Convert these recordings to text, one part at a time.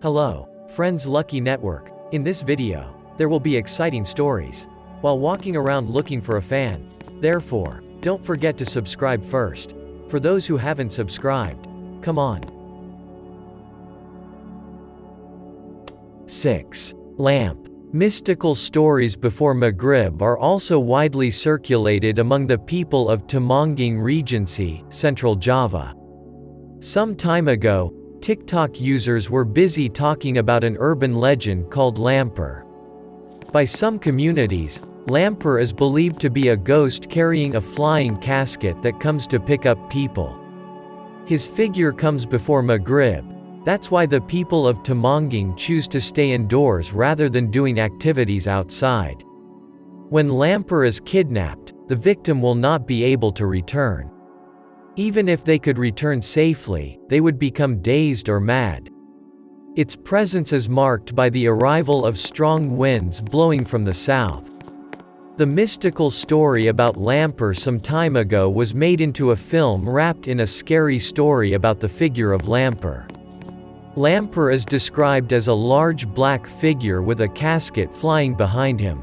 Hello, friends Lucky Network. In this video, there will be exciting stories while walking around looking for a fan. Therefore, don't forget to subscribe first. For those who haven't subscribed, come on. 6. Lamp. Mystical stories before Maghrib are also widely circulated among the people of Temanggung Regency, Central Java. Some time ago, TikTok users were busy talking about an urban legend called Lamper. By some communities, Lamper is believed to be a ghost carrying a flying casket that comes to pick up people. His figure comes before Maghrib. That's why the people of Temanggung choose to stay indoors rather than doing activities outside. When Lamper is kidnapped, the victim will not be able to return. Even if they could return safely, they would become dazed or mad. Its presence is marked by the arrival of strong winds blowing from the south. The mystical story about Lamper some time ago was made into a film wrapped in a scary story about the figure of Lamper. Lamper is described as a large black figure with a casket flying behind him.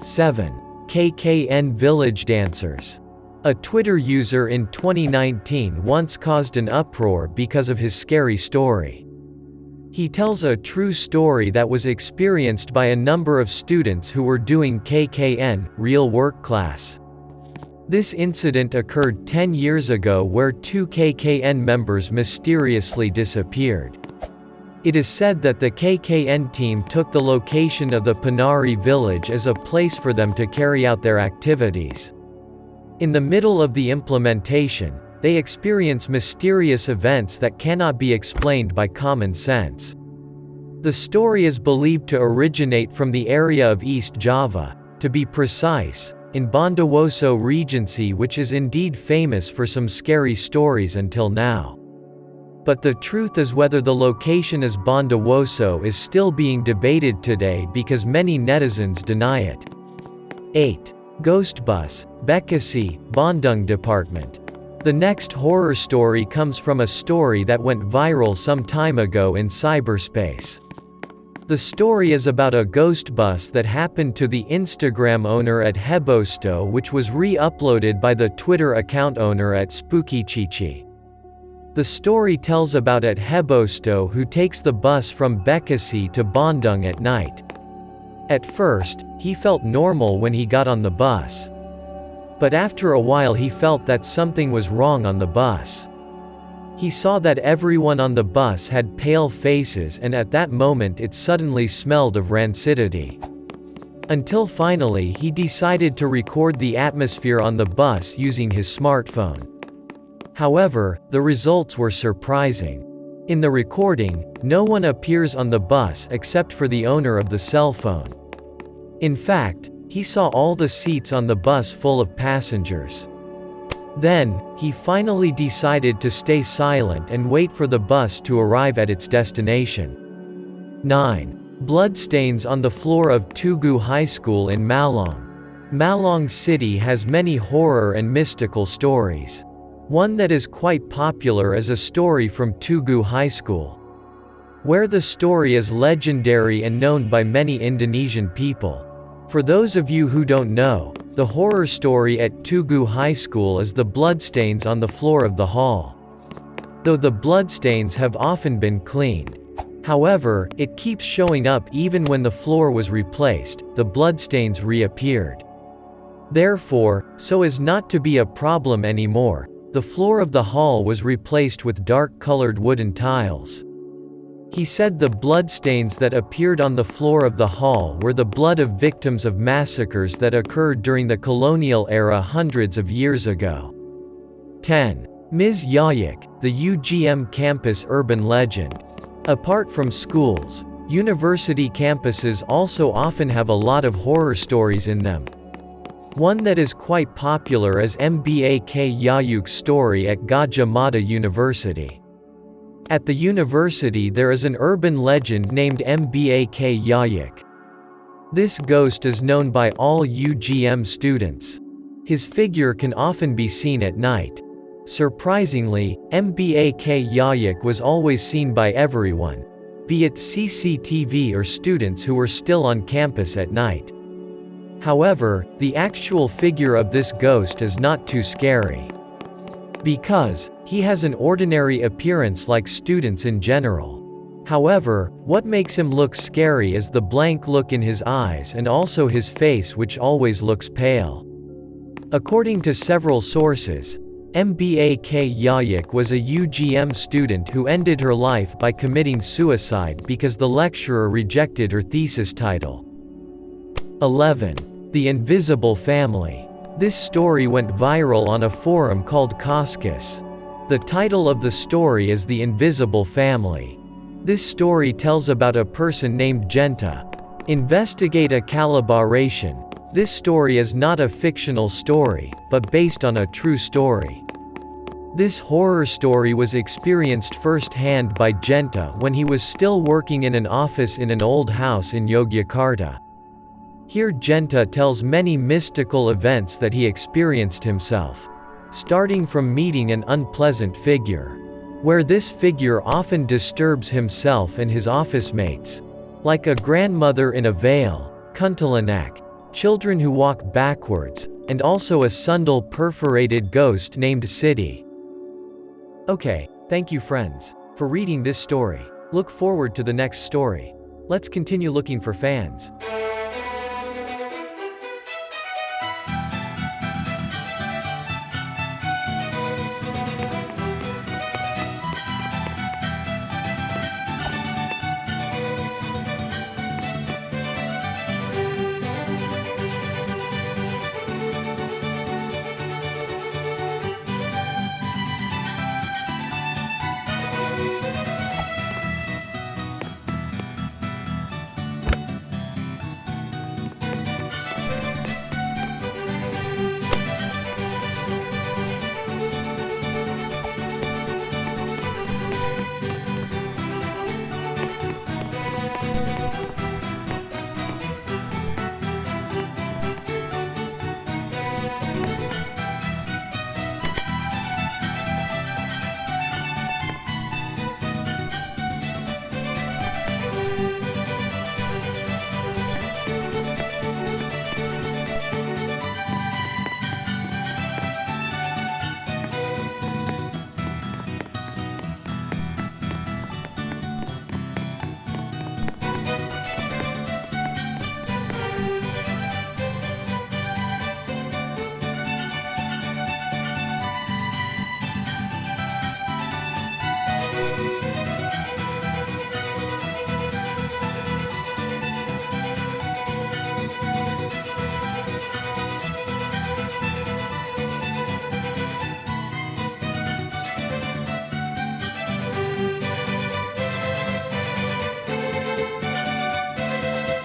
7. KKN Village Dancers. A Twitter user in 2019 once caused an uproar because of his scary story. He tells a true story that was experienced by a number of students who were doing KKN, real work class. This incident occurred 10 years ago where 2 KKN members mysteriously disappeared. It is said that the KKN team took the location of the Panari village as a place for them to carry out their activities. In the middle of the implementation, they experience mysterious events that cannot be explained by common sense. The story is believed to originate from the area of East Java, to be precise, in Bondowoso Regency, which is indeed famous for some scary stories until now. But the truth is whether the location as Bondowoso is still being debated today because many netizens deny it. 8. Ghost Bus, Bekasi, Bandung Department. The next horror story comes from a story that went viral some time ago in cyberspace. The story is about a ghost bus that happened to the Instagram owner at Hebosto, which was re-uploaded by the Twitter account owner at SpookyChichi. The story tells about at Hebosto who takes the bus from Bekasi to Bandung at night. At first, he felt normal when he got on the bus. But after a while he felt that something was wrong on the bus. He saw that everyone on the bus had pale faces, and at that moment it suddenly smelled of rancidity. Until finally he decided to record the atmosphere on the bus using his smartphone. However, the results were surprising. In the recording, no one appears on the bus except for the owner of the cell phone. In fact, he saw all the seats on the bus full of passengers. Then, he finally decided to stay silent and wait for the bus to arrive at its destination. 9. Bloodstains on the floor of Tugu High School in Malong. Malong City has many horror and mystical stories. One that is quite popular is a story from Tugu High School, where the story is legendary and known by many Indonesian people. For those of you who don't know, the horror story at Tugu High School is the bloodstains on the floor of the hall. Though the bloodstains have often been cleaned. However, it keeps showing up even when the floor was replaced, the bloodstains reappeared. Therefore, so as not to be a problem anymore, the floor of the hall was replaced with dark-colored wooden tiles. He said the bloodstains that appeared on the floor of the hall were the blood of victims of massacres that occurred during the colonial era hundreds of years ago. 10. Ms. Yayak, the UGM campus urban legend. Apart from schools, university campuses also often have a lot of horror stories in them. One that is quite popular is Mbak Yayuk's story at Gajah Mada University. At the university there is an urban legend named Mbak Yayak. This ghost is known by all UGM students. His figure can often be seen at night. Surprisingly, Mbak Yayak was always seen by everyone. be it CCTV or students who were still on campus at night. However, the actual figure of this ghost is not too scary. Because he has an ordinary appearance like students in general. However, what makes him look scary is the blank look in his eyes and also his face, which always looks pale. According to several sources, Mbak Yayik was a UGM student who ended her life by committing suicide because the lecturer rejected her thesis title. 11. The Invisible Family. This story went viral on a forum called Coscus. The title of the story is The Invisible Family. This story tells about a person named Genta. Investigate a collaboration. This story is not a fictional story, but based on a true story. This horror story was experienced firsthand by Genta when he was still working in an office in an old house in Yogyakarta. Here Genta tells many mystical events that he experienced himself. Starting from meeting an unpleasant figure, where this figure often disturbs himself and his office mates. Like a grandmother in a veil, kuntilanak, children who walk backwards, and also a sundal perforated ghost named Siddhi. Okay, thank you friends, for reading this story. Look forward to the next story. Let's continue looking for fans.